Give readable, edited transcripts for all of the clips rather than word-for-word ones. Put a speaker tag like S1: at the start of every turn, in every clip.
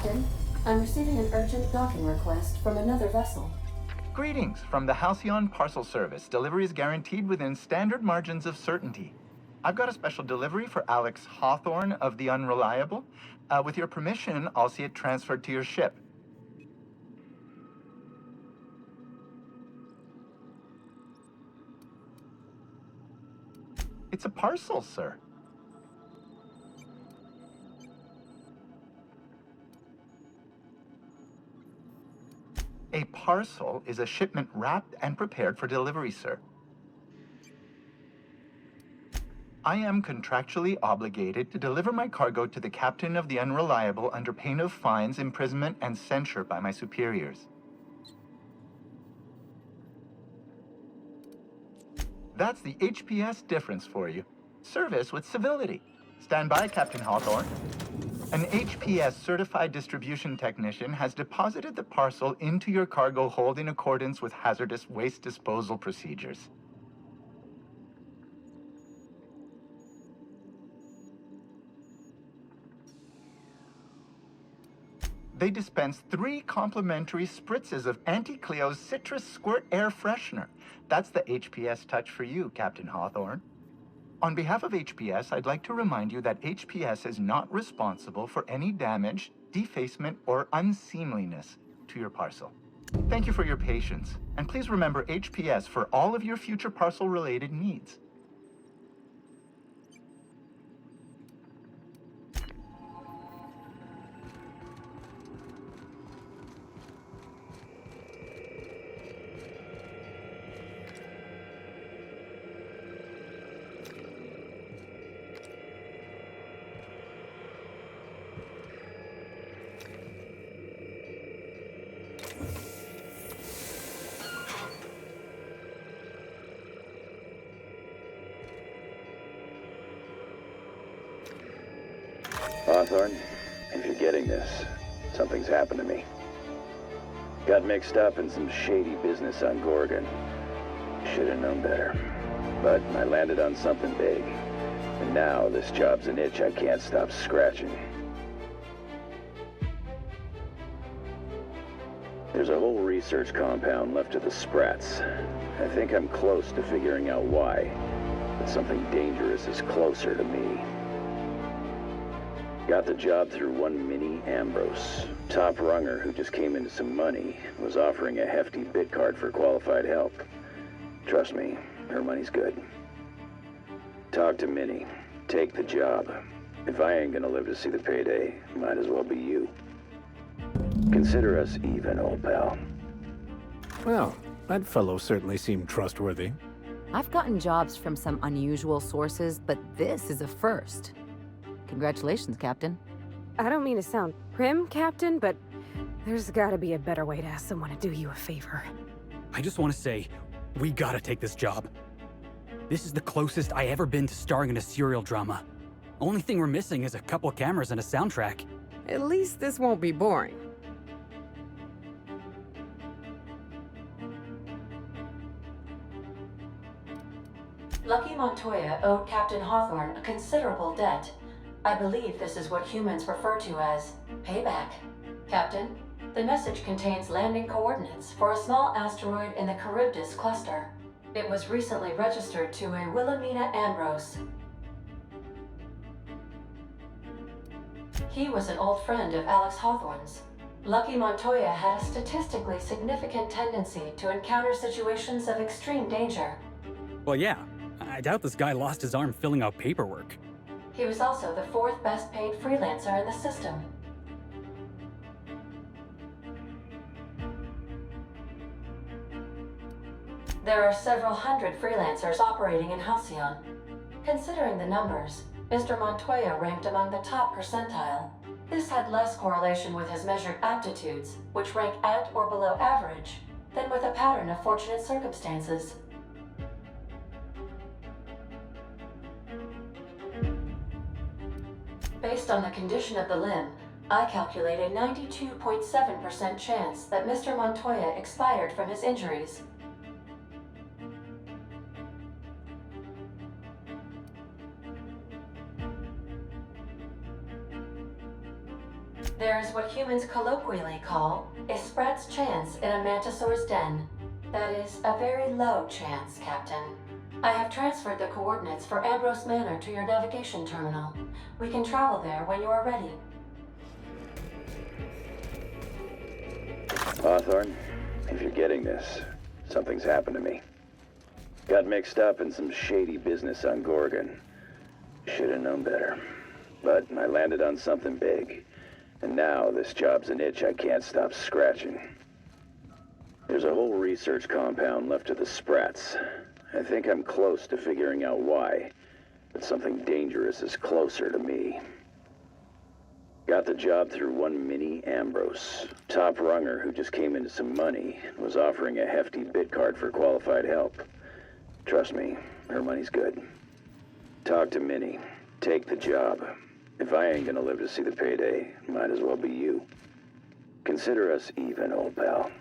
S1: Captain, I'm receiving an urgent docking request from another vessel.
S2: Greetings from the Halcyon Parcel Service. Delivery is guaranteed within standard margins of certainty. I've got a special delivery for Alex Hawthorne of the Unreliable. With your permission, I'll see it transferred to your ship. It's a parcel, sir. A parcel is a shipment wrapped and prepared for delivery, sir. I am contractually obligated to deliver my cargo to the captain of the Unreliable under pain of fines, imprisonment, and censure by my superiors. That's the HPS difference for you. Service with civility. Stand by, Captain Hawthorne. An HPS certified distribution technician has deposited the parcel into your cargo hold in accordance with hazardous waste disposal procedures. They dispense 3 complimentary spritzes of Anti-Cleo's Citrus Squirt Air Freshener. That's the HPS touch for you, Captain Hawthorne. On behalf of HPS, I'd like to remind you that HPS is not responsible for any damage, defacement, or unseemliness to your parcel. Thank you for your patience, and please remember HPS for all of your future parcel-related needs.
S3: Hawthorne, if you're getting this, something's happened to me. Got mixed up in some shady business on Gorgon. Should have known better. But I landed on something big. And now this job's an itch I can't stop scratching. There's a whole research compound left of the Sprats. I think I'm close to figuring out why. But something dangerous is closer to me. Got the job through one Minnie Ambrose. Top runger who just came into some money, was offering a hefty bid card for qualified help. Trust me, her money's good. Talk to Minnie. Take the job. If I ain't gonna live to see the payday, might as well be you. Consider us even, old pal.
S4: Well, that fellow certainly seemed trustworthy.
S5: I've gotten jobs from some unusual sources, but this is a first. Congratulations, Captain.
S6: I don't mean to sound prim, Captain, but there's gotta be a better way to ask someone to do you a favor.
S7: I just want to say, we gotta take this job. This is the closest I ever been to starring in a serial drama. Only thing we're missing is a couple cameras and a soundtrack.
S6: At least this won't be boring.
S1: Lucky Montoya owed Captain Hawthorne a considerable debt. I believe this is what humans refer to as payback. Captain, the message contains landing coordinates for a small asteroid in the Charybdis cluster. It was recently registered to a Wilhelmina Ambrose. He was an old friend of Alex Hawthorne's. Lucky Montoya had a statistically significant tendency to encounter situations of extreme danger.
S7: Well, yeah, I doubt this guy lost his arm filling out paperwork.
S1: He was also the 4th best paid freelancer in the system. There are several hundred freelancers operating in Halcyon. Considering the numbers, Mr. Montoya ranked among the top percentile. This had less correlation with his measured aptitudes, which rank at or below average, than with a pattern of fortunate circumstances. Based on the condition of the limb, I calculate a 92.7% chance that Mr. Montoya expired from his injuries. There's what humans colloquially call a sprat's chance in a mantisaur's den. That is a very low chance, Captain. I have transferred the coordinates for Ambrose Manor to your navigation terminal. We can travel there when you are ready.
S3: Hawthorne, if you're getting this, something's happened to me. Got mixed up in some shady business on Gorgon. Should have known better. But I landed on something big. And now this job's an itch I can't stop scratching. There's a whole research compound left to the Sprats. I think I'm close to figuring out why, but something dangerous is closer to me. Got the job through one Minnie Ambrose, top runger who just came into some money and was offering a hefty bid card for qualified help. Trust me, her money's good. Talk to Minnie. Take the job. If I ain't gonna live to see the payday, might as well be you. Consider us even, old pal.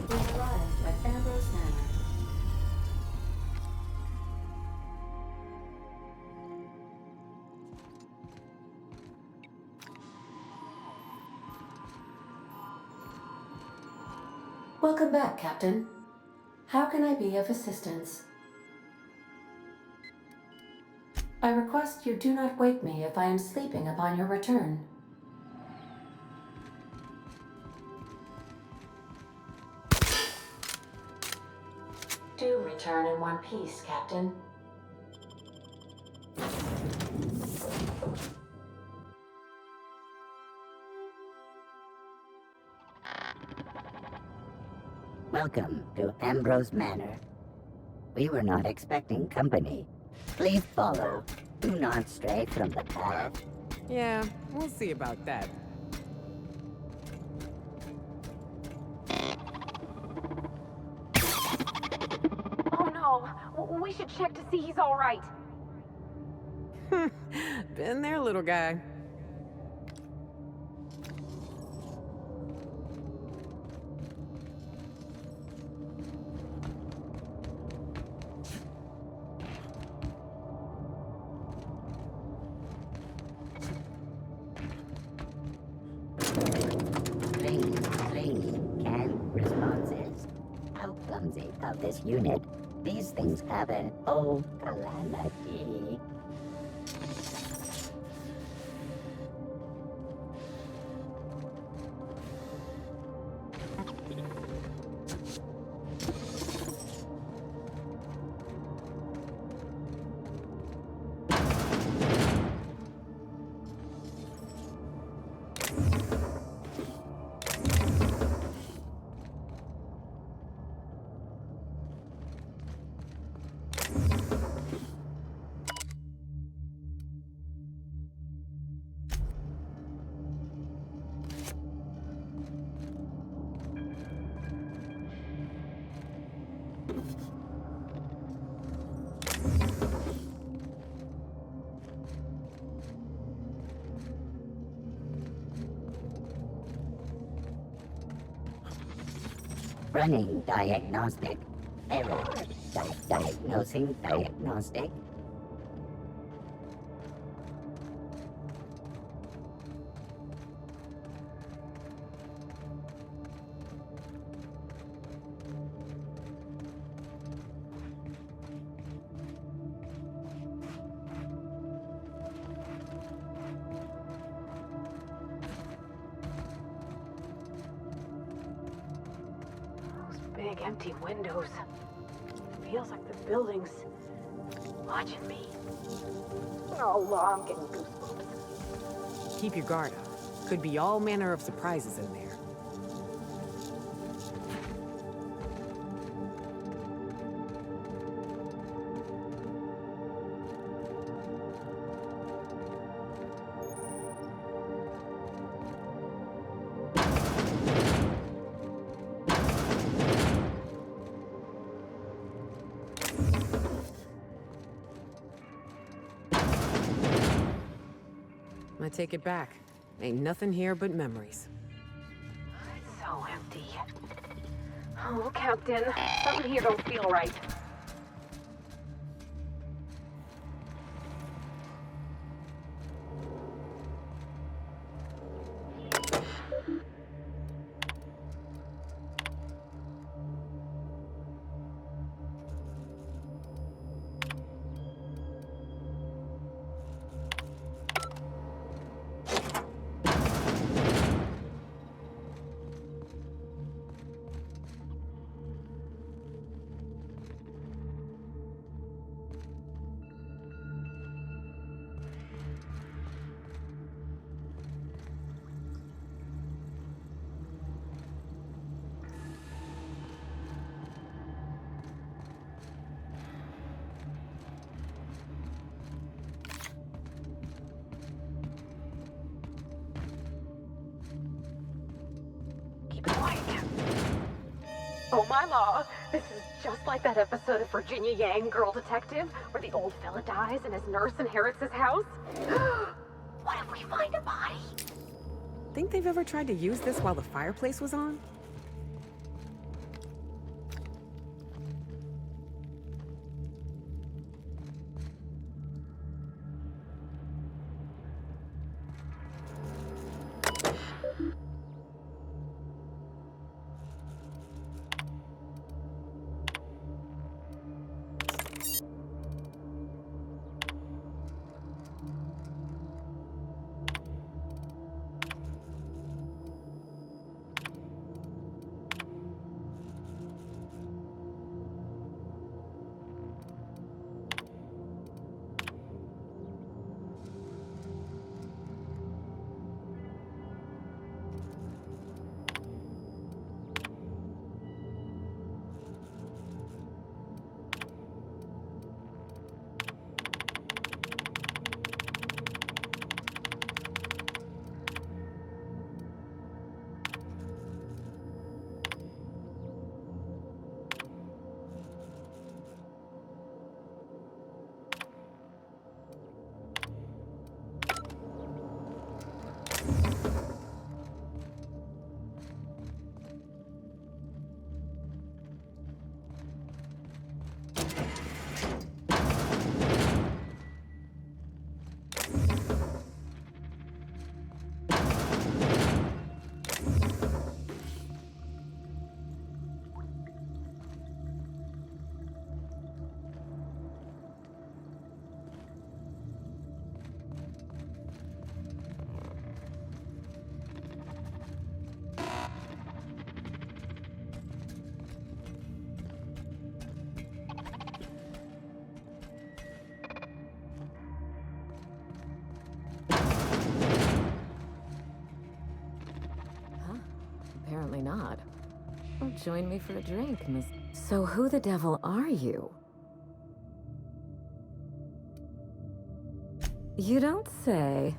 S1: We've arrived at Ambrose Manor. Welcome back, Captain. How can I be of assistance? I request you do not wake me if I am sleeping upon your return. Do return in one piece, Captain.
S8: Welcome to Ambrose Manor. We were not expecting company. Please follow. Do not stray from the path.
S9: Yeah, we'll see about that.
S6: Oh no! We should check to see he's all right.
S9: Been there, little guy.
S8: Canned responses. How clumsy of this unit. These things have an old calamity. Running diagnostic. Error. Diagnosing diagnostic.
S6: Big empty windows. Feels like the building's watching me. Oh, I'm getting goosebumps.
S9: Keep your guard up. Could be all manner of surprises in there. I take it back. Ain't nothing here but memories.
S6: So empty. Oh, Captain, something here don't feel right. Keep it quiet, Captain. Oh my law, this is just like that episode of Virginia Yang, Girl Detective, where the old fella dies and his nurse inherits his house. What if we find a body?
S9: Think they've ever tried to use this while the fireplace was on?
S5: Apparently not. Well, join me for a drink, Miss... So who the devil are you? You don't say.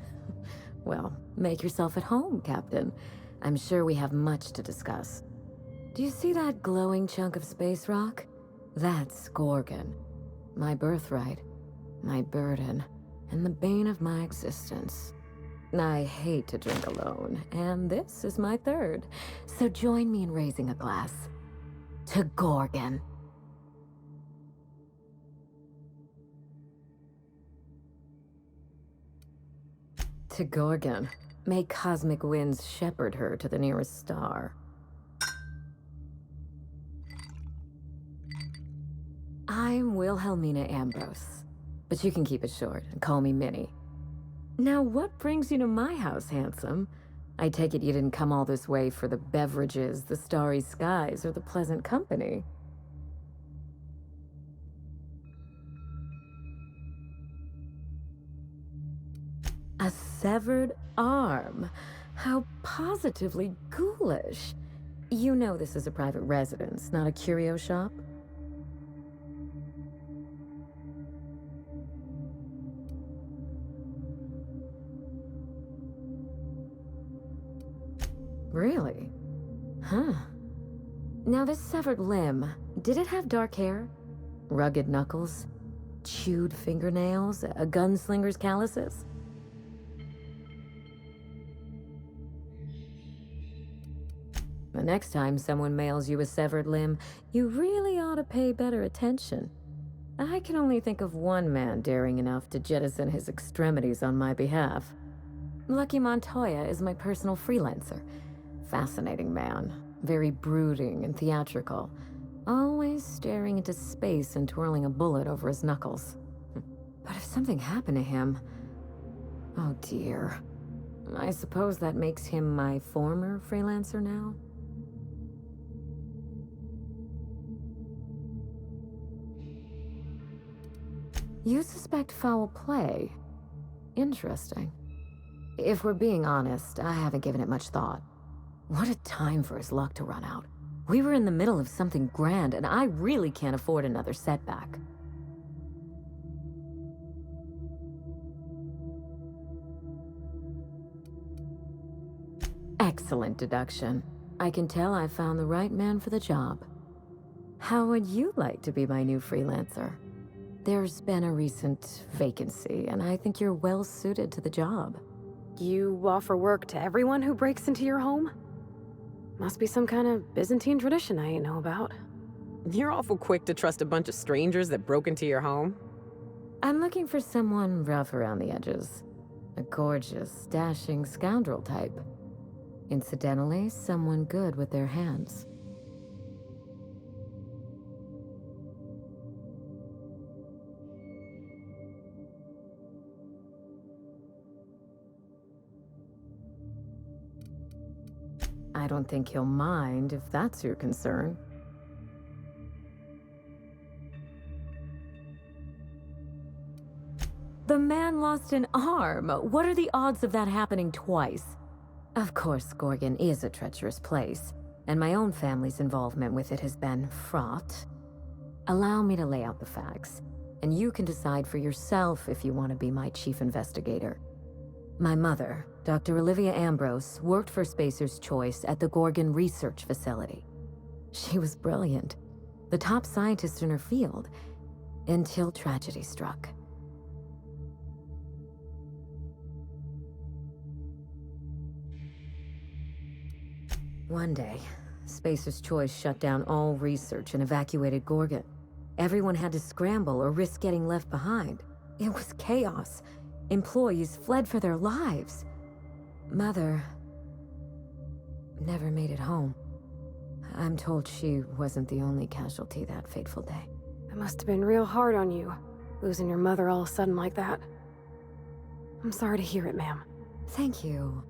S5: Well, make yourself at home, Captain. I'm sure we have much to discuss. Do you see that glowing chunk of space rock? That's Gorgon. My birthright, my burden, and the bane of my existence. I hate to drink alone, and this is my third. So join me in raising a glass. To Gorgon. To Gorgon. May cosmic winds shepherd her to the nearest star. I'm Wilhelmina Ambrose, but you can keep it short and call me Minnie. Now, what brings you to my house, handsome? I take it you didn't come all this way for the beverages, the starry skies, or the pleasant company. A severed arm? How positively ghoulish. You know this is a private residence, not a curio shop? Really? Huh. Now this severed limb, did it have dark hair? Rugged knuckles? Chewed fingernails? A gunslinger's calluses? The next time someone mails you a severed limb, you really ought to pay better attention. I can only think of one man daring enough to jettison his extremities on my behalf. Lucky Montoya is my personal freelancer. Fascinating man, very brooding and theatrical, always staring into space and twirling a bullet over his knuckles. But if something happened to him... oh dear. I suppose that makes him my former freelancer now? You suspect foul play? Interesting. If we're being honest, I haven't given it much thought. What a time for his luck to run out. We were in the middle of something grand, and I really can't afford another setback. Excellent deduction. I can tell I found the right man for the job. How would you like to be my new freelancer? There's been a recent vacancy, and I think you're well suited to the job.
S6: You offer work to everyone who breaks into your home? Must be some kind of Byzantine tradition I ain't know about.
S9: You're awful quick to trust a bunch of strangers that broke into your home.
S5: I'm looking for someone rough around the edges. A gorgeous, dashing scoundrel type. Incidentally, someone good with their hands. I don't think he'll mind if that's your concern. The man lost an arm. What are the odds of that happening twice? Of course, Gorgon is a treacherous place, and my own family's involvement with it has been fraught. Allow me to lay out the facts, and you can decide for yourself if you want to be my chief investigator. My mother, Dr. Olivia Ambrose, worked for Spacer's Choice at the Gorgon Research Facility. She was brilliant, the top scientist in her field, until tragedy struck. One day, Spacer's Choice shut down all research and evacuated Gorgon. Everyone had to scramble or risk getting left behind. It was chaos. Employees fled for their lives. Mother never made it home. I'm told she wasn't the only casualty that fateful day.
S6: It must have been real hard on you, losing your mother all of a sudden like that. I'm sorry to hear it, ma'am.
S5: Thank you.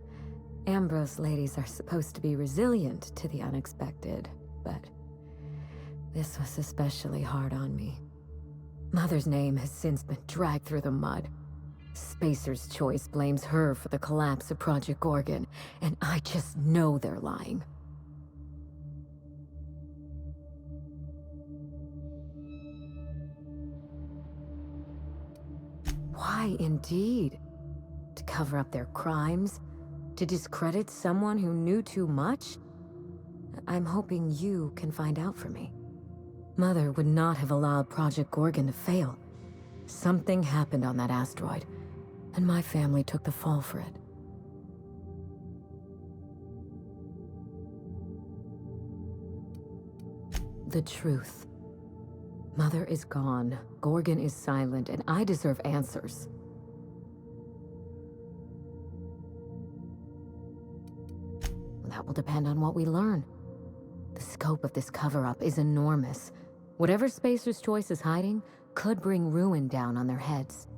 S5: Ambrose ladies are supposed to be resilient to the unexpected, but this was especially hard on me. Mother's name has since been dragged through the mud. Spacer's Choice blames her for the collapse of Project Gorgon, and I just know they're lying. Why, indeed? To cover up their crimes? To discredit someone who knew too much? I'm hoping you can find out for me. Mother would not have allowed Project Gorgon to fail. Something happened on that asteroid, and my family took the fall for it. The truth. Mother is gone, Gorgon is silent, and I deserve answers. That will depend on what we learn. The scope of this cover-up is enormous. Whatever Spacer's Choice is hiding could bring ruin down on their heads.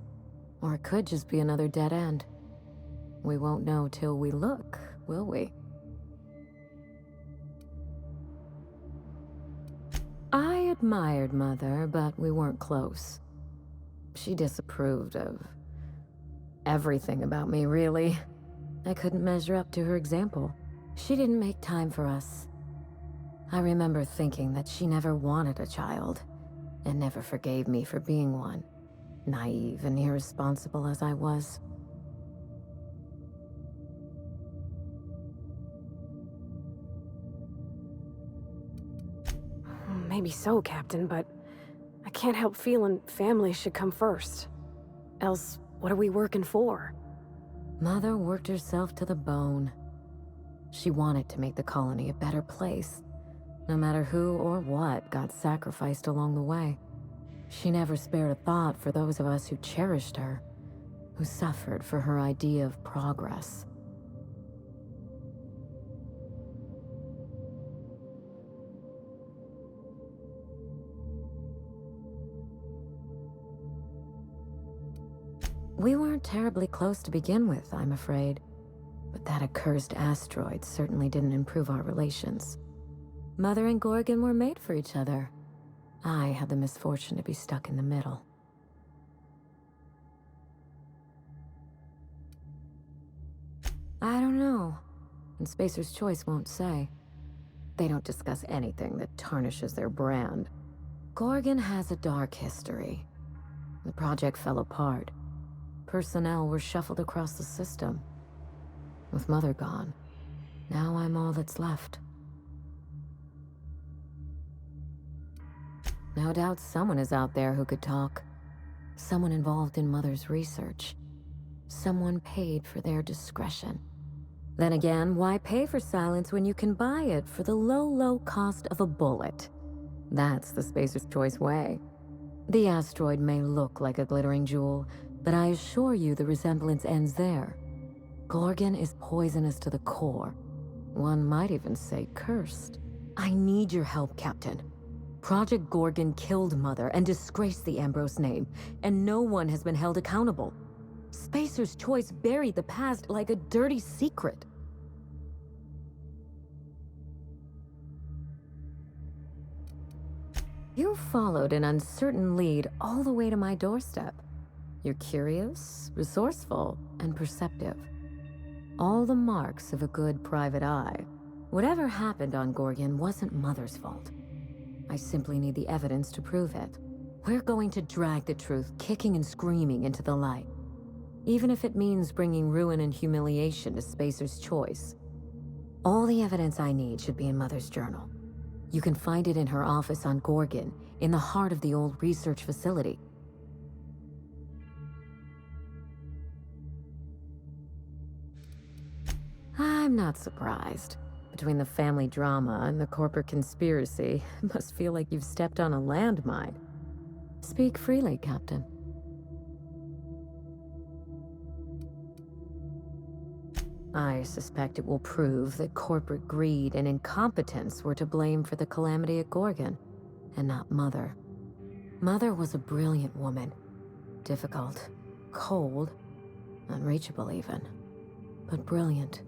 S5: Or it could just be another dead end. We won't know till we look, will we? I admired Mother, but we weren't close. She disapproved of everything about me, really. I couldn't measure up to her example. She didn't make time for us. I remember thinking that she never wanted a child, and never forgave me for being one, naive and irresponsible as I was.
S6: Maybe so, Captain, but I can't help feeling family should come first. Else, what are we working for?
S5: Mother worked herself to the bone. She wanted to make the colony a better place, no matter who or what got sacrificed along the way. She never spared a thought for those of us who cherished her, who suffered for her idea of progress. We weren't terribly close to begin with, I'm afraid. But that accursed asteroid certainly didn't improve our relations. Mother and Gorgon were made for each other. I had the misfortune to be stuck in the middle. I don't know. And Spacer's Choice won't say. They don't discuss anything that tarnishes their brand. Gorgon has a dark history. The project fell apart. Personnel were shuffled across the system. With Mother gone, now I'm all that's left. No doubt someone is out there who could talk. Someone involved in Mother's research. Someone paid for their discretion. Then again, why pay for silence when you can buy it for the low, low cost of a bullet? That's the Spacer's Choice way. The asteroid may look like a glittering jewel, but I assure you the resemblance ends there. Gorgon is poisonous to the core. One might even say cursed. I need your help, Captain. Project Gorgon killed Mother and disgraced the Ambrose name, and no one has been held accountable. Spacer's Choice buried the past like a dirty secret. You followed an uncertain lead all the way to my doorstep. You're curious, resourceful, and perceptive. All the marks of a good private eye. Whatever happened on Gorgon wasn't Mother's fault. I simply need the evidence to prove it. We're going to drag the truth kicking and screaming into the light. Even if it means bringing ruin and humiliation to Spacer's Choice. All the evidence I need should be in Mother's journal. You can find it in her office on Gorgon, in the heart of the old research facility. I'm not surprised. Between the family drama and the corporate conspiracy, it must feel like you've stepped on a landmine. Speak freely, Captain. I suspect it will prove that corporate greed and incompetence were to blame for the calamity at Gorgon, and not Mother. Mother was a brilliant woman. Difficult, cold, unreachable even, but brilliant.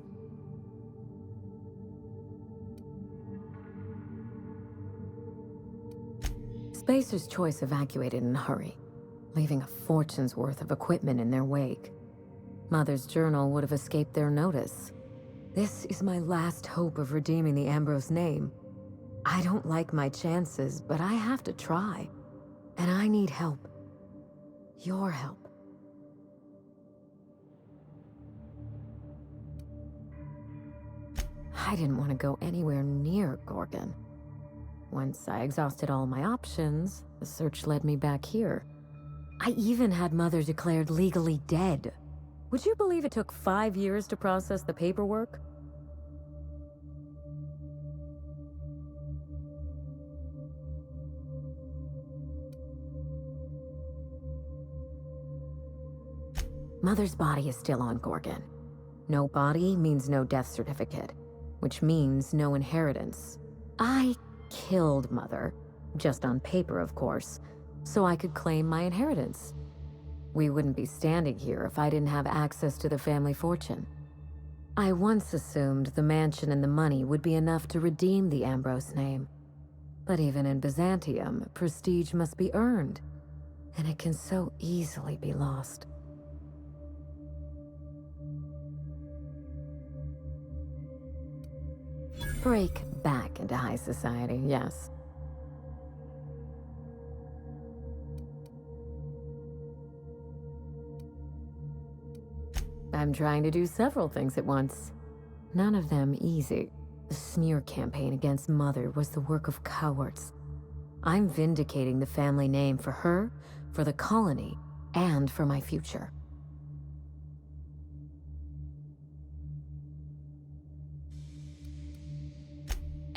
S5: Spacer's Choice evacuated in a hurry, leaving a fortune's worth of equipment in their wake. Mother's journal would have escaped their notice. This is my last hope of redeeming the Ambrose name. I don't like my chances, but I have to try. And I need help. Your help. I didn't want to go anywhere near Gorgon. Once I exhausted all my options, the search led me back here. I even had Mother declared legally dead. Would you believe it took 5 years to process the paperwork? Mother's body is still on Gorgon. No body means no death certificate, which means no inheritance. I killed Mother, just on paper, of course, so I could claim my inheritance. We wouldn't be standing here if I didn't have access to the family fortune. I once assumed the mansion and the money would be enough to redeem the Ambrose name. But even in Byzantium, prestige must be earned, and it can so easily be lost. Break back into high society, yes. I'm trying to do several things at once. None of them easy. The smear campaign against Mother was the work of cowards. I'm vindicating the family name for her, for the colony, and for my future.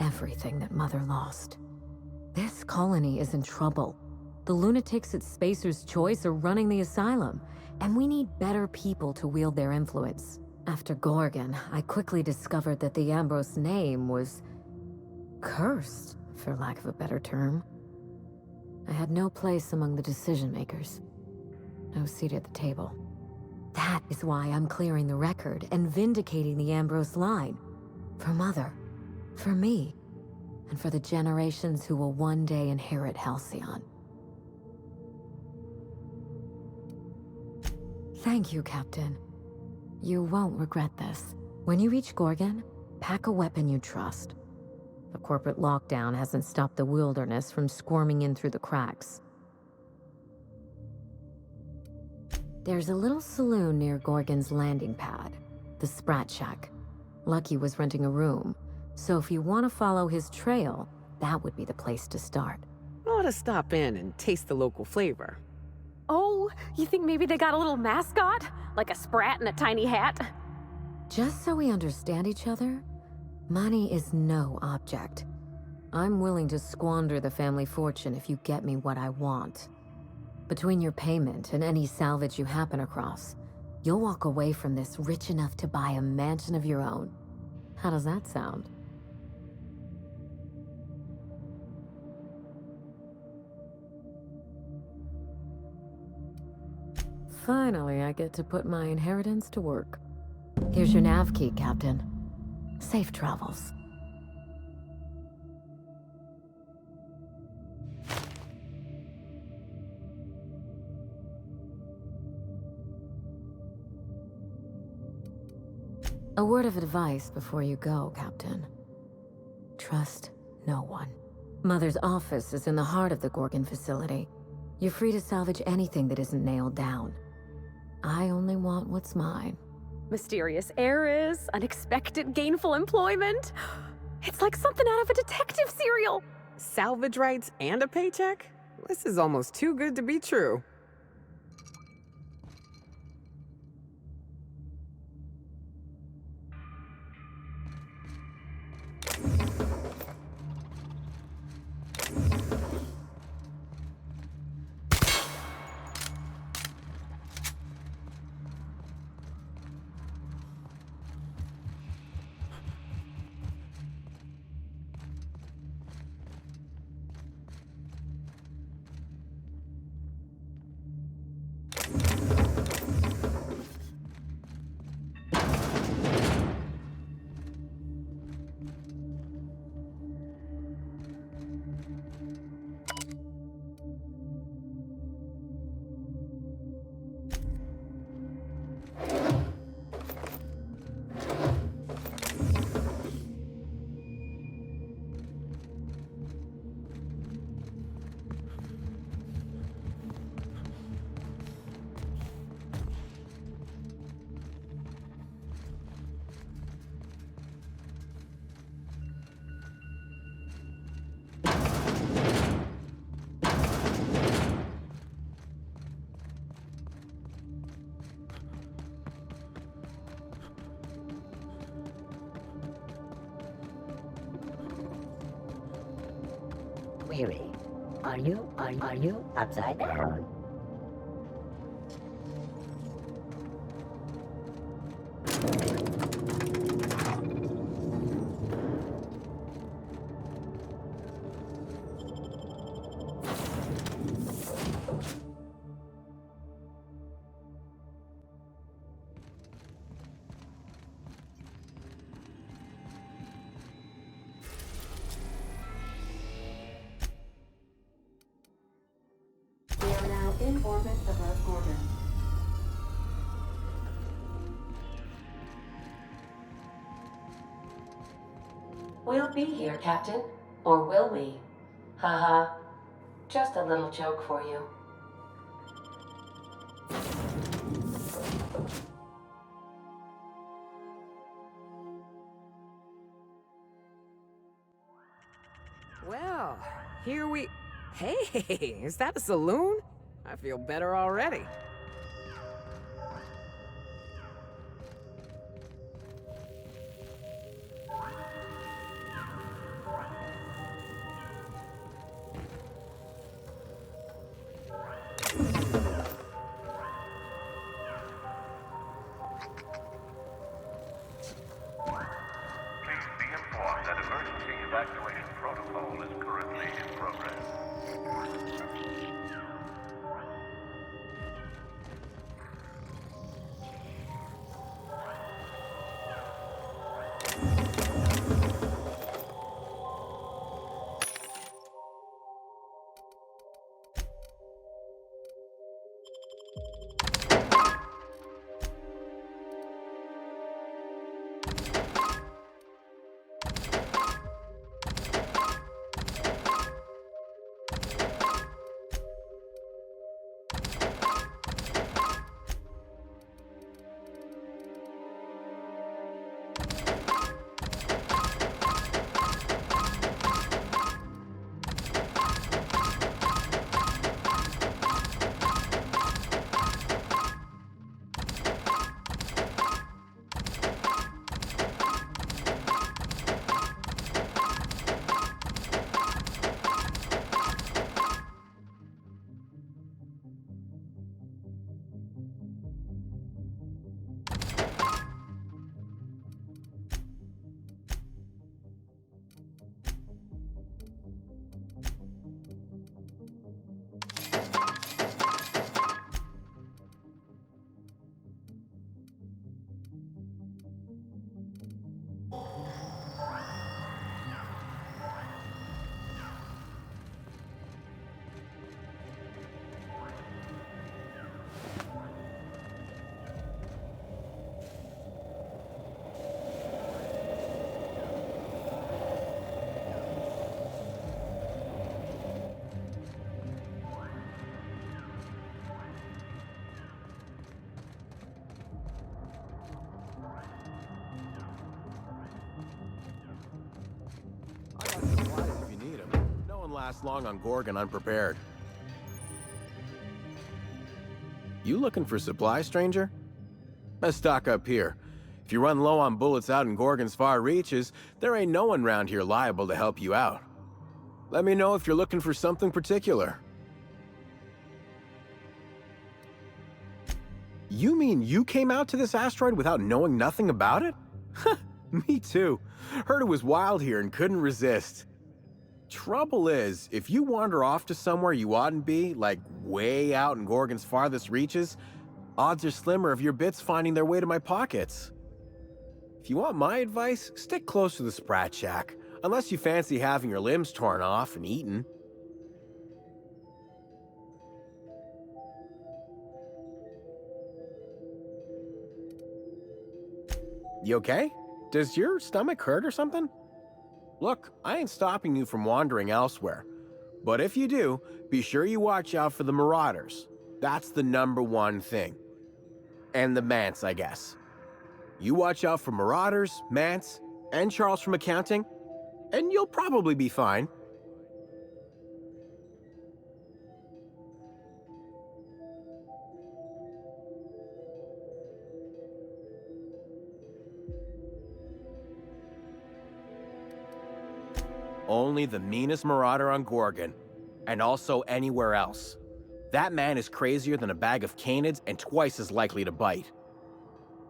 S5: everything that Mother lost. This colony is in trouble. The lunatics at Spacer's Choice are running the asylum, and we need better people to wield their influence. After Gorgon, I quickly discovered that the Ambrose name was cursed, for lack of a better term. I had no place among the decision makers. No seat at the table. That is why I'm clearing the record and vindicating the Ambrose line. For Mother, for me, and for the generations who will one day inherit Halcyon. Thank you, Captain. You won't regret this. When you reach Gorgon, pack a weapon you trust. The corporate lockdown hasn't stopped the wilderness from squirming in through the cracks. There's a little saloon near Gorgon's landing pad, the Sprat Shack. Lucky was renting a room, so if you want to follow his trail, that would be the place to start.
S9: Ought to stop in and taste the local flavor.
S6: Oh, you think maybe they got a little mascot? Like a sprat in a tiny hat?
S5: Just so we understand each other, money is no object. I'm willing to squander the family fortune if you get me what I want. Between your payment and any salvage you happen across, you'll walk away from this rich enough to buy a mansion of your own. How does that sound? Finally, I get to put my inheritance to work. Here's your nav key, Captain. Safe travels. A word of advice before you go, Captain. Trust no one. Mother's office is in the heart of the Gorgon facility. You're free to salvage anything that isn't nailed down. I only want what's mine.
S6: Mysterious heiress, unexpected gainful employment. It's like something out of a detective serial.
S9: Salvage rights and a paycheck? This is almost too good to be true.
S8: Query. Are you upside down?
S1: We are now in orbit above Gorgon. We'll be here, Captain. Or will we? Haha. Just a little joke for you.
S9: Well, here we... Hey, is that a saloon? I feel better already.
S10: last long on Gorgon unprepared. You looking for supply, stranger? Let's stock up here. If you run low on bullets out in Gorgon's far reaches, there ain't no one around here liable to help you out. Let me know if you're looking for something particular. You mean you came out to this asteroid without knowing nothing about it? Me too. Heard it was wild here and couldn't resist. Trouble is, if you wander off to somewhere you oughtn't be, like way out in Gorgon's farthest reaches, odds are slimmer of your bits finding their way to my pockets. If you want my advice, stick close to the Sprat Shack, unless you fancy having your limbs torn off and eaten. You okay? Does your stomach hurt or something? Look, I ain't stopping you from wandering elsewhere. But if you do, be sure you watch out for the marauders. That's the #1 thing. And the Mance, I guess. You watch out for marauders, Mance, and Charles from accounting, and you'll probably be fine. Only the meanest marauder on Gorgon, and also anywhere else. That man is crazier than a bag of canids and twice as likely to bite.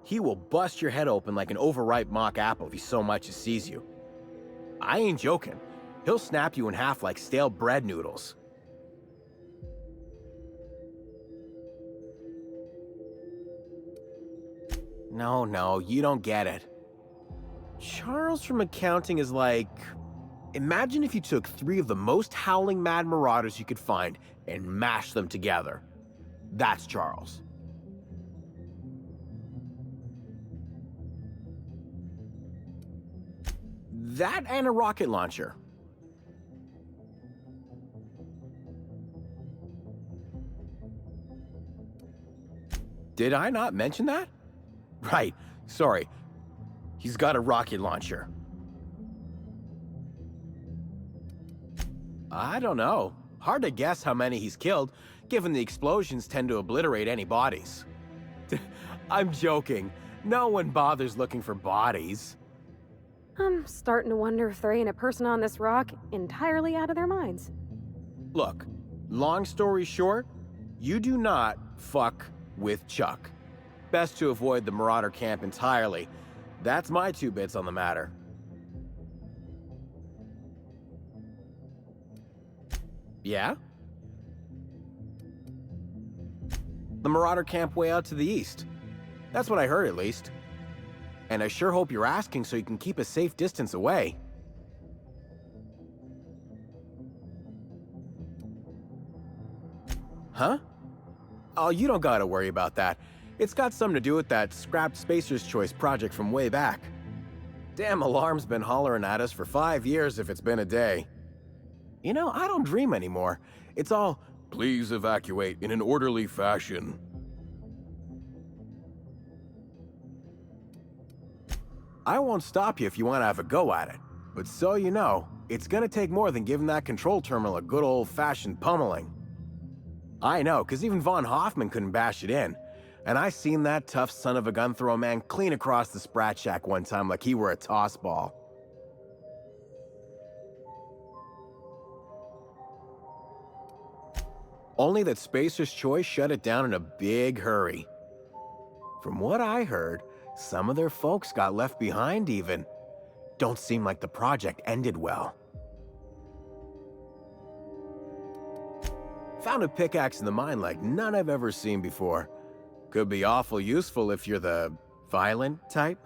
S10: He will bust your head open like an overripe mock apple if he so much as sees you. I ain't joking. He'll snap you in half like stale bread noodles. No, you don't get it. Charles from accounting is like... Imagine if you took 3 of the most howling mad marauders you could find and mashed them together. That's Charles. That and a rocket launcher. Did I not mention that? Right, sorry. He's got a rocket launcher. I don't know. Hard to guess how many he's killed, given the explosions tend to obliterate any bodies. I'm joking. No one bothers looking for bodies.
S6: I'm starting to wonder if there ain't a person on this rock entirely out of their minds.
S10: Look, long story short, you do not fuck with Chuck. Best to avoid the Marauder camp entirely. That's my 2 bits on the matter. Yeah? The Marauder camp way out to the east. That's what I heard, at least. And I sure hope you're asking so you can keep a safe distance away. Huh? Oh, you don't gotta worry about that. It's got something to do with that scrapped Spacer's Choice project from way back. Damn alarm's been hollering at us for 5 years if it's been a day. You know, I don't dream anymore. It's all, please evacuate in an orderly fashion. I won't stop you if you want to have a go at it. But so you know, it's gonna take more than giving that control terminal a good old-fashioned pummeling. I know, because even Von Hoffman couldn't bash it in. And I seen that tough son of a gun throw man clean across the Sprat Shack one time like he were a toss ball. Only that Spacer's Choice shut it down in a big hurry. From what I heard, some of their folks got left behind even. Don't seem like the project ended well. Found a pickaxe in the mine like none I've ever seen before. Could be awful useful if you're the violent type.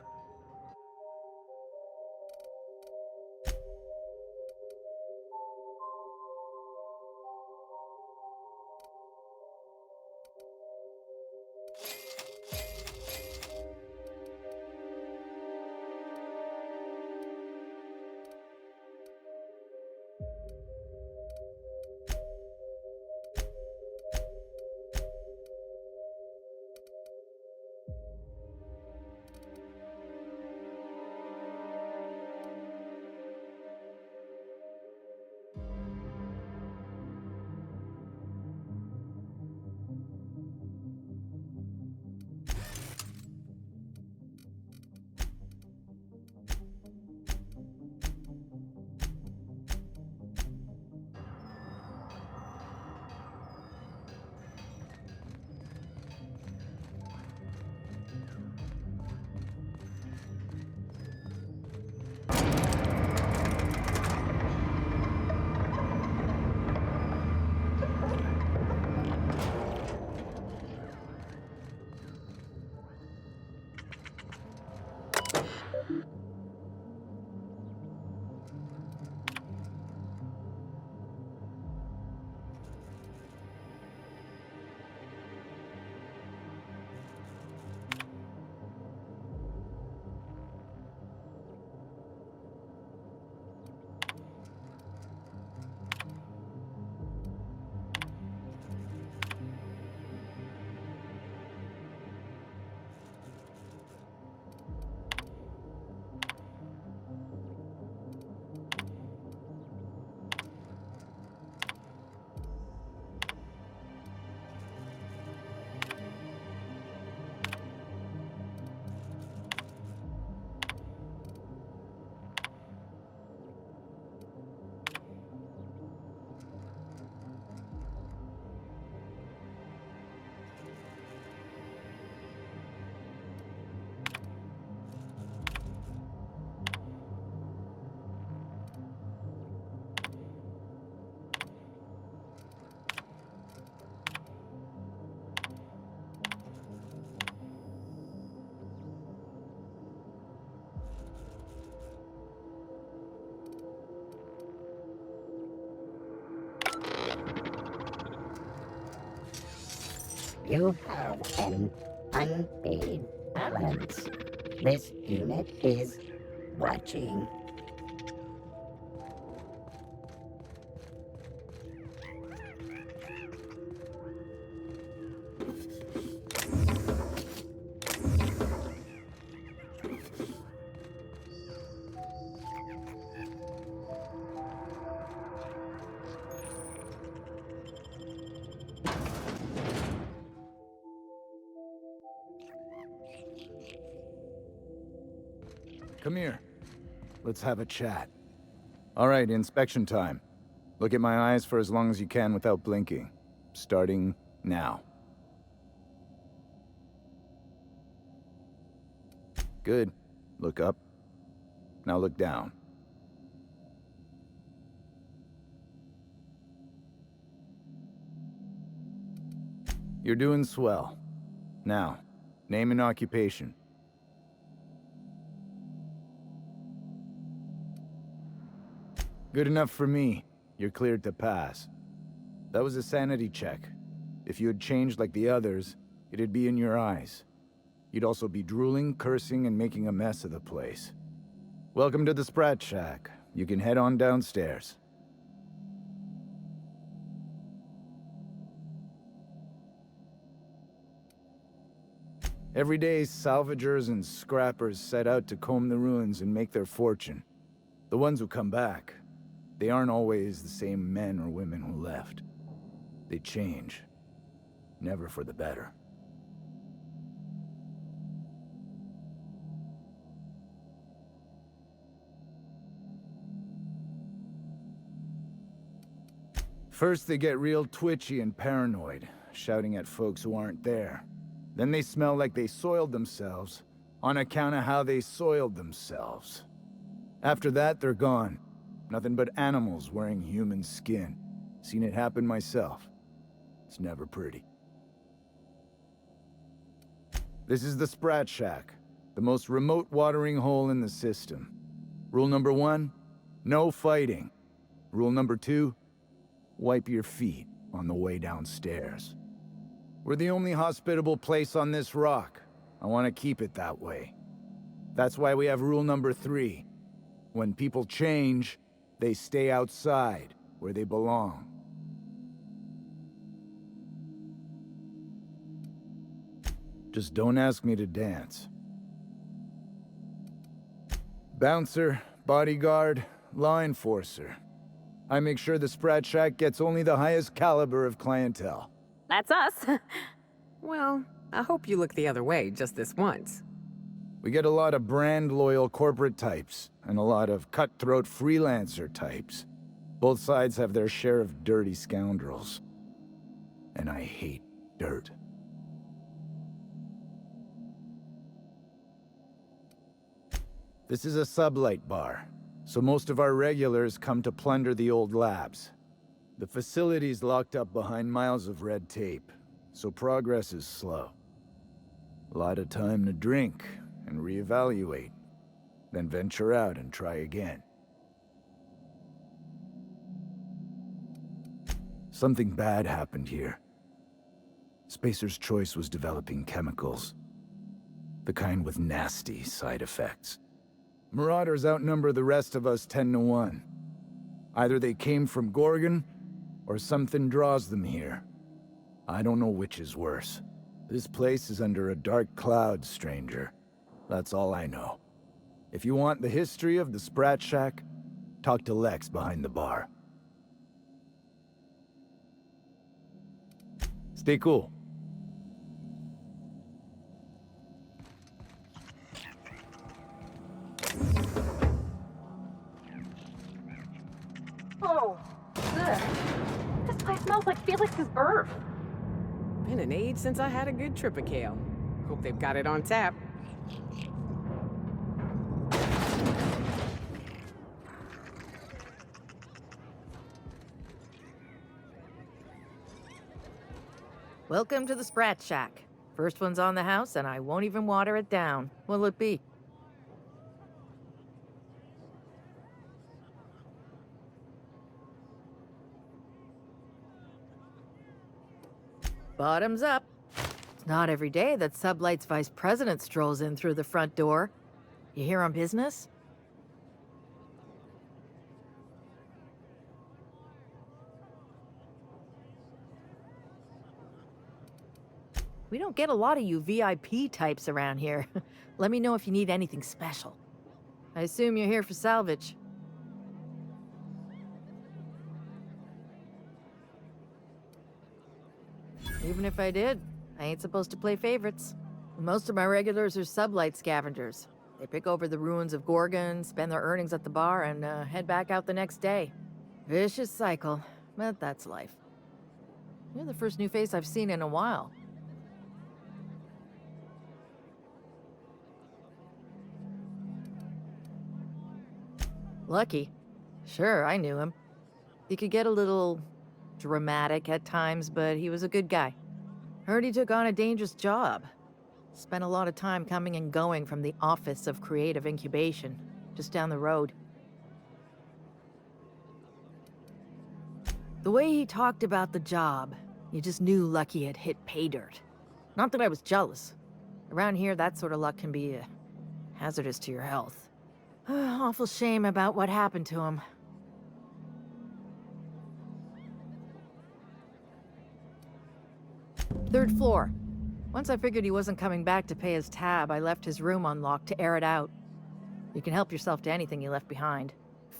S8: You have an unpaid balance. This unit is watching.
S2: Come here. Let's have a chat. All right, inspection time. Look at my eyes for as long as you can without blinking. Starting now. Good. Look up. Now look down. You're doing swell. Now, name and occupation. Good enough for me. You're cleared to pass. That was a sanity check. If you had changed like the others, it'd be in your eyes. You'd also be drooling, cursing, and making a mess of the place. Welcome to the Sprat Shack. You can head on downstairs. Every day, salvagers and scrappers set out to comb the ruins and make their fortune. The ones who come back, they aren't always the same men or women who left. They change. Never for the better. First, they get real twitchy and paranoid, shouting at folks who aren't there. Then they smell like they soiled themselves, on account of how they soiled themselves. After that, they're gone. Nothing but animals wearing human skin. Seen it happen myself. It's never pretty. This is the Sprat Shack, the most remote watering hole in the system. Rule number 1, no fighting. Rule number 2, wipe your feet on the way downstairs. We're the only hospitable place on this rock. I want to keep it that way. That's why we have rule number 3. When people change, they stay outside, where they belong. Just don't ask me to dance. Bouncer, bodyguard, law enforcer. I make sure the Sprat Shack gets only the highest caliber of clientele.
S6: That's us.
S9: Well, I hope you look the other way just this once.
S2: We get a lot of brand-loyal corporate types, and a lot of cutthroat freelancer types. Both sides have their share of dirty scoundrels. And I hate dirt. This is a sublight bar, so most of our regulars come to plunder the old labs. The facility's locked up behind miles of red tape, so progress is slow. A lot of time to drink and reevaluate, then venture out and try again. Something bad happened here. Spacer's Choice was developing chemicals. The kind with nasty side effects. Marauders outnumber the rest of us 10 to 1. Either they came from Gorgon, or something draws them here. I don't know which is worse. This place is under a dark cloud, stranger. That's all I know. If you want the history of the Sprat Shack, talk to Lex behind the bar. Stay cool.
S6: Oh, ugh. This place smells like Felix's birth.
S9: Been an age since I had a good trip of kale. Hope they've got it on tap.
S11: Welcome to the Sprat Shack. First one's on the house, and I won't even water it down. What'll it be? Bottoms up. It's not every day that Sublight's vice president strolls in through the front door. You here on business? We don't get a lot of you VIP types around here. Let me know if you need anything special. I assume you're here for salvage. Even if I did, I ain't supposed to play favorites. Most of my regulars are Sublight scavengers. They pick over the ruins of Gorgon, spend their earnings at the bar, and head back out the next day. Vicious cycle, but that's life. You're the first new face I've seen in a while. Lucky. Sure, I knew him. He could get a little dramatic at times, but he was a good guy. Heard he took on a dangerous job. Spent a lot of time coming and going from the Office of Creative Incubation, just down the road. The way he talked about the job, you just knew Lucky had hit pay dirt. Not that I was jealous. Around here, that sort of luck can be hazardous to your health. Awful shame about what happened to him. Third floor. Once I figured he wasn't coming back to pay his tab, I left his room unlocked to air it out. You can help yourself to anything you left behind.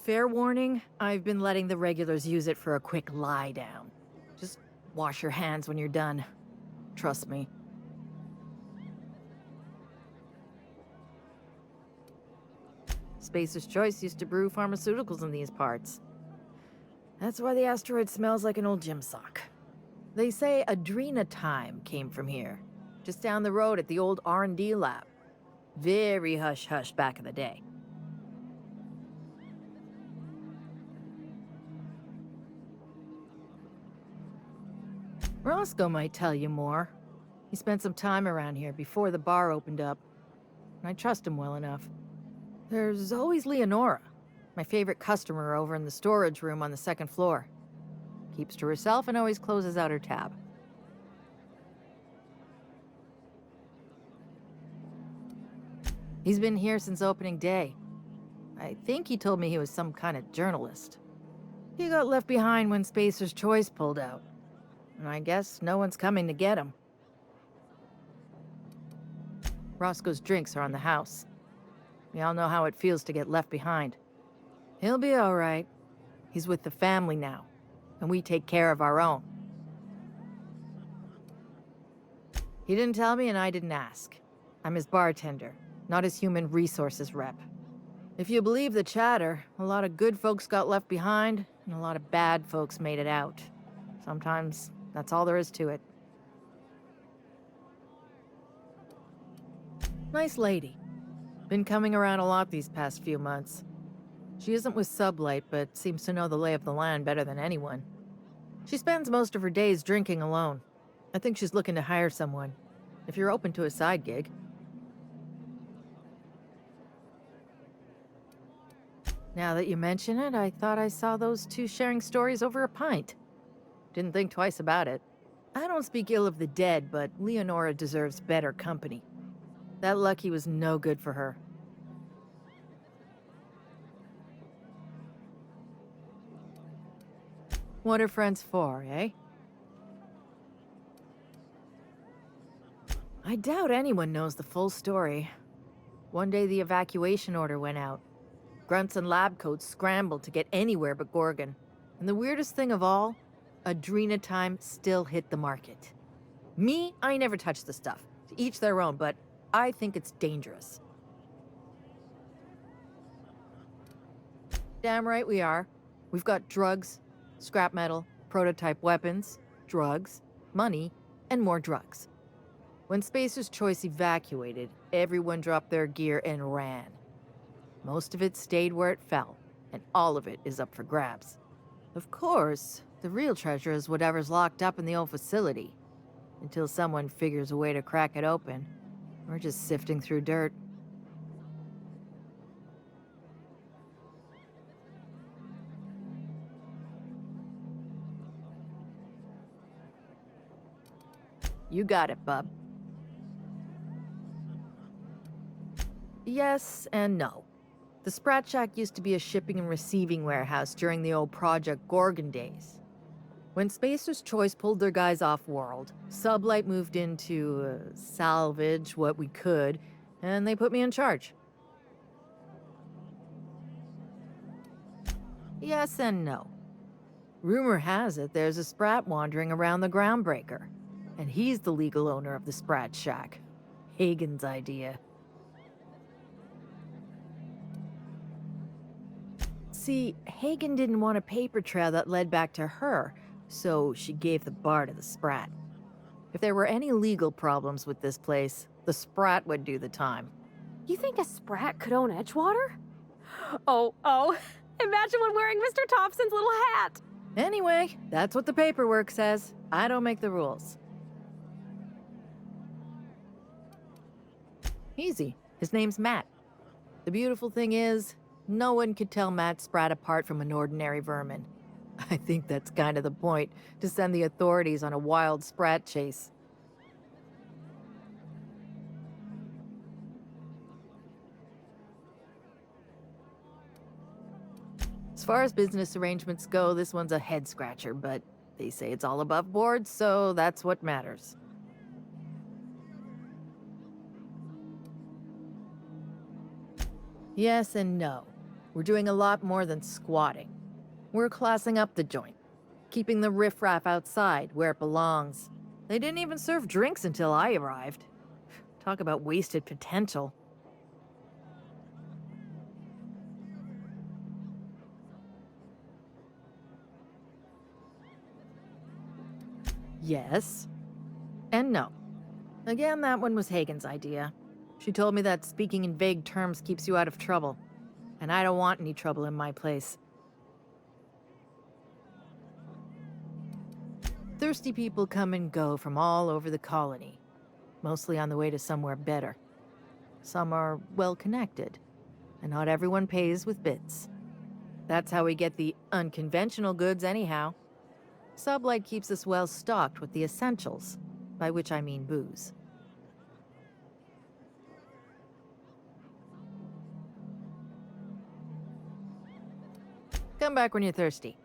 S11: Fair warning, I've been letting the regulars use it for a quick lie down. Just wash your hands when you're done. Trust me. Spacer's Choice used to brew pharmaceuticals in these parts. That's why the asteroid smells like an old gym sock. They say Adrenatime came from here, just down the road at the old R&D lab. Very hush-hush back in the day. Roscoe might tell you more. He spent some time around here before the bar opened up, and I trust him well enough. There's always Leonora, my favorite customer over in the storage room on the second floor. Keeps to herself and always closes out her tab. He's been here since opening day. I think he told me he was some kind of journalist. He got left behind when Spacer's Choice pulled out. And I guess no one's coming to get him. Roscoe's drinks are on the house. We all know how it feels to get left behind. He'll be all right. He's with the family now, and we take care of our own. He didn't tell me, and I didn't ask. I'm his bartender, not his human resources rep. If you believe the chatter, a lot of good folks got left behind, and a lot of bad folks made it out. Sometimes that's all there is to it. Nice lady. Been coming around a lot these past few months. She isn't with Sublight, but seems to know the lay of the land better than anyone. She spends most of her days drinking alone. I think she's looking to hire someone, if you're open to a side gig. Now that you mention it, I thought I saw those two sharing stories over a pint. Didn't think twice about it. I don't speak ill of the dead, but Leonora deserves better company. That Lucky was no good for her. What are friends for, eh? I doubt anyone knows the full story. One day the evacuation order went out. Grunts and lab coats scrambled to get anywhere but Gorgon. And the weirdest thing of all, Adrenatime still hit the market. Me, I never touched the stuff. To each their own, but I think it's dangerous. Damn right we are. We've got drugs, scrap metal, prototype weapons, drugs, money, and more drugs. When Spacer's Choice evacuated, everyone dropped their gear and ran. Most of it stayed where it fell, and all of it is up for grabs. Of course, the real treasure is whatever's locked up in the old facility. Until someone figures a way to crack it open, we're just sifting through dirt. You got it, bub. Yes and no. The Sprat Shack used to be a shipping and receiving warehouse during the old Project Gorgon days. When Spacer's Choice pulled their guys off-world, Sublight moved in to salvage what we could, and they put me in charge. Yes and no. Rumor has it there's a Sprat wandering around the Groundbreaker, and he's the legal owner of the Sprat Shack. Hagen's idea. See, Hagen didn't want a paper trail that led back to her, so she gave the bar to the Sprat. If there were any legal problems with this place, the Sprat would do the time.
S6: You think a Sprat could own Edgewater? Oh, imagine one wearing Mr. Thompson's little hat!
S11: Anyway, that's what the paperwork says. I don't make the rules. Easy. His name's Matt. The beautiful thing is, no one could tell Matt Sprat apart from an ordinary vermin. I think that's kind of the point, to send the authorities on a wild Sprat chase. As far as business arrangements go, this one's a head-scratcher, but they say it's all above board, so that's what matters. Yes and no. We're doing a lot more than squatting. We're classing up the joint, keeping the riffraff outside where it belongs. They didn't even serve drinks until I arrived. Talk about wasted potential. Yes. And no. Again, that one was Hagen's idea. She told me that speaking in vague terms keeps you out of trouble. And I don't want any trouble in my place. Thirsty people come and go from all over the colony, mostly on the way to somewhere better. Some are well-connected, and not everyone pays with bits. That's how we get the unconventional goods anyhow. Sublight keeps us well-stocked with the essentials, by which I mean booze. Come back when you're thirsty.